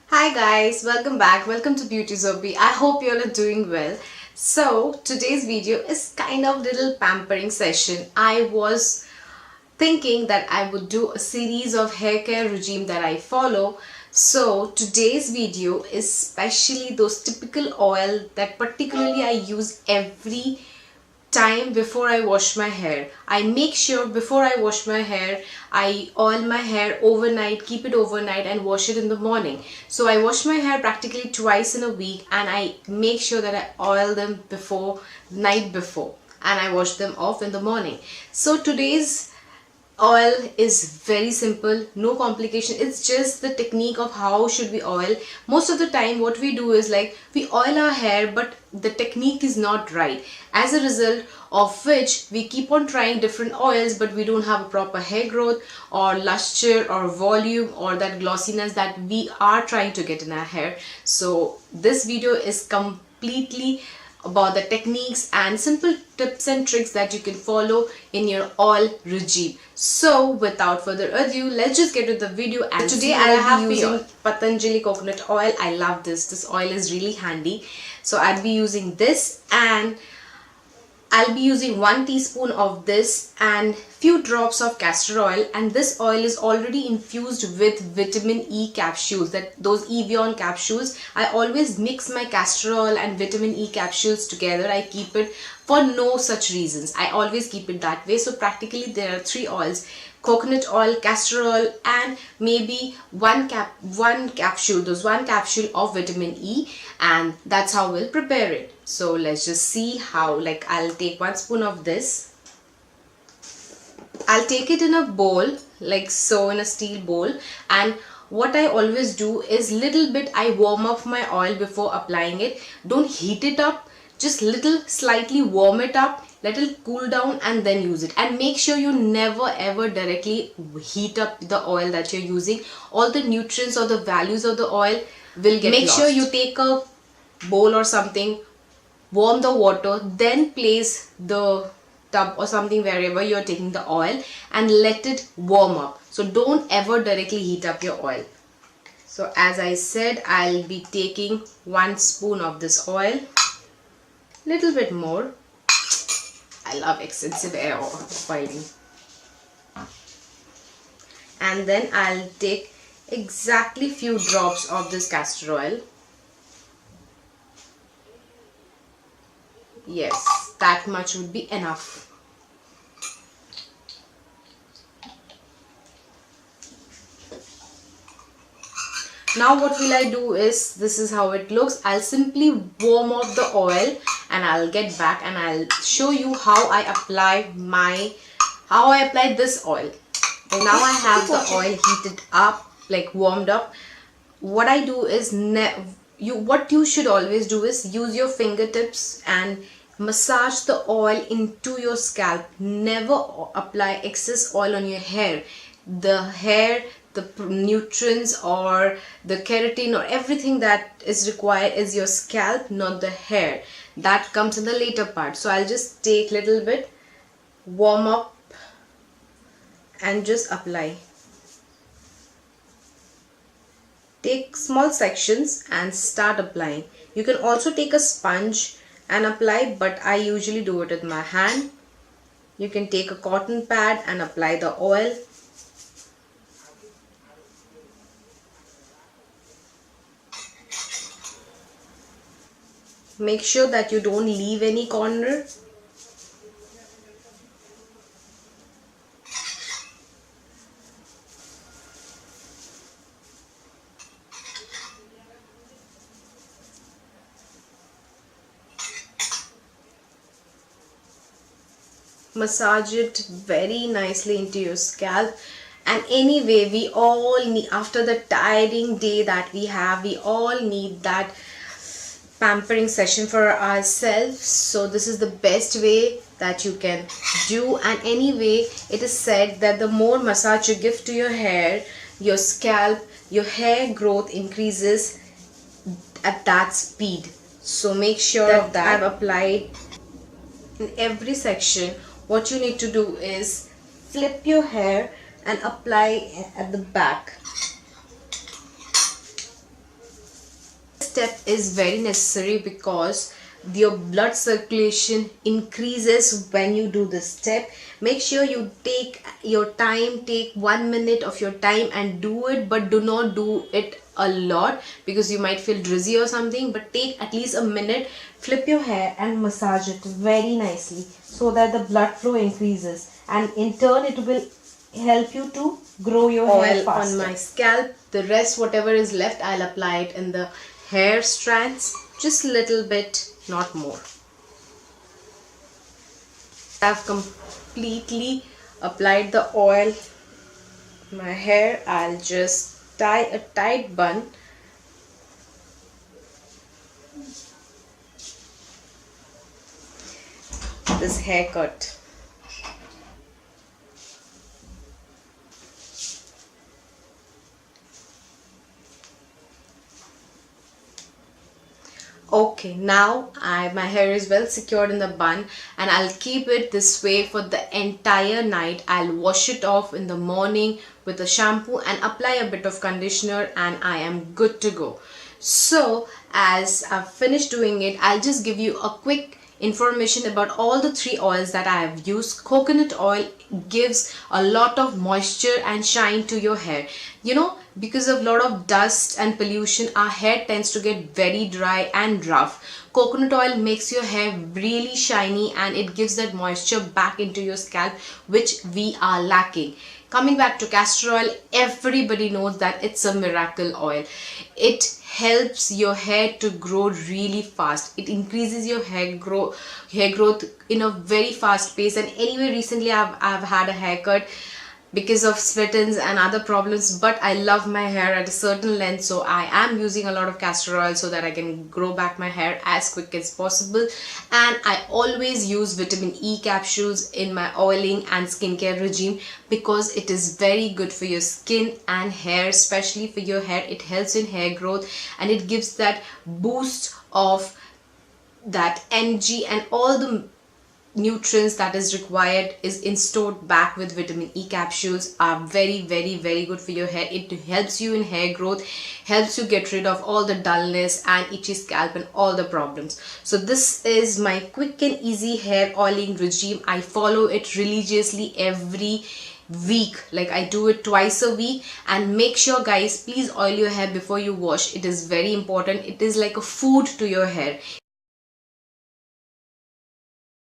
Hi guys, welcome back. Welcome to beautiezofb. I hope you all are doing well. So today's video is kind of little pampering session. I was thinking that I would do a series of hair care regime that I follow. So today's video is especially those typical oil that particularly I use every time before I wash my hair. I make sure before I wash my hair, I oil my hair overnight, keep it overnight and wash it in the morning. So I wash my hair practically twice in a week and I make sure that I oil them night before, and I wash them off in the morning. So today's oil is very simple, no complication. It's just the technique of how should we oil. Most of the time what we do is like we oil our hair, but the technique is not right, as a result of which we keep on trying different oils, but we don't have a proper hair growth or luster or volume or that glossiness that we are trying to get in our hair. So this video is completely about the techniques and simple tips and tricks that you can follow in your oil regime. So without further ado, let's just get to the video. And today I'll be using Patanjali coconut oil. I love this oil is really handy. So I'll be using this, and I'll be using 1 teaspoon of this and few drops of castor oil, and this oil is already infused with vitamin E capsules, those Evian capsules. I always mix my castor oil and vitamin E capsules together. I keep it for no such reasons. I always keep it that way. So practically there are 3 oils: coconut oil, castor oil, and maybe one capsule of vitamin E, and that's how we'll prepare it. So let's just see how. Like, I'll take 1 spoon of this. I'll take it in a bowl, like so, in a steel bowl, and what I always do is little bit I warm up my oil before applying it. Don't heat it up, just slightly warm it up, let it cool down and then use it. And make sure you never ever directly heat up the oil that you're using. All the nutrients or the values of the oil will get lost. Make sure you take a bowl or something, warm the water, then place the tub or something wherever you're taking the oil and let it warm up. So don't ever directly heat up your oil. So as I said, I'll be taking 1 spoon of this oil, little bit more. I love extensive hair oiling. And then I'll take exactly few drops of this castor oil. Yes, that much would be enough. Now what will I do is, this is how it looks. I'll simply warm up the oil and I'll get back and I'll show you how I apply this oil. And now I have the oil heated up, like warmed up. What I do is, what you should always do is use your fingertips and massage the oil into your scalp. Never apply excess oil on your hair. The nutrients or the keratin or everything that is required is your scalp, not the hair. That comes in the later part. So I'll just take little bit, warm up and just apply. Take small sections and start applying. You can also take a sponge and apply, but I usually do it with my hand. You can take a cotton pad and apply the oil. Make sure that you don't leave any corner. Massage it very nicely into your scalp. And anyway, we all need, after the tiring day that we have, we all need that pampering session for ourselves. So this is the best way that you can do. And anyway, it is said that the more massage you give to your hair, your scalp, your hair growth increases at that speed. So make sure that I've applied in every section. What you need to do is flip your hair and apply at the back. step is very necessary because your blood circulation increases when you do this step. Make sure you take your time, take 1 minute of your time and do it, but do not do it a lot because you might feel dizzy or something. But take at least a minute, flip your hair and massage it very nicely so that the blood flow increases, and in turn it will help you to grow your hair faster. On my scalp, the rest whatever is left I'll apply it in the hair strands, just a little bit, not more. I've completely applied the oil on my hair. I'll just tie a tight bun. This haircut. Okay, now my hair is well secured in the bun, and I'll keep it this way for the entire night. I'll wash it off in the morning with a shampoo and apply a bit of conditioner, and I am good to go. So as I've finished doing it, I'll just give you a quick information about all the 3 oils that I have used. Coconut oil gives a lot of moisture and shine to your hair. You know, because of a lot of dust and pollution, our hair tends to get very dry and rough. Coconut oil makes your hair really shiny and it gives that moisture back into your scalp, which we are lacking. Coming back to castor oil, everybody knows that it's a miracle oil. It helps your hair to grow really fast. It increases your hair growth in a very fast pace. And anyway, recently I've had a haircut because of split-ends and other problems, but I love my hair at a certain length, so I am using a lot of castor oil so that I can grow back my hair as quick as possible. And I always use vitamin E capsules in my oiling and skincare regime because it is very good for your skin and hair, especially for your hair. It helps in hair growth and it gives that boost of that energy, and all the nutrients that is required is stored back with vitamin E capsules. Are very good for your hair. It helps you in hair growth, helps you get rid of all the dullness and itchy scalp and all the problems. So this is my quick and easy hair oiling regime. I follow it religiously every week, like I do it twice a week. And make sure guys, please oil your hair before you wash. It is very important. It is like a food to your hair.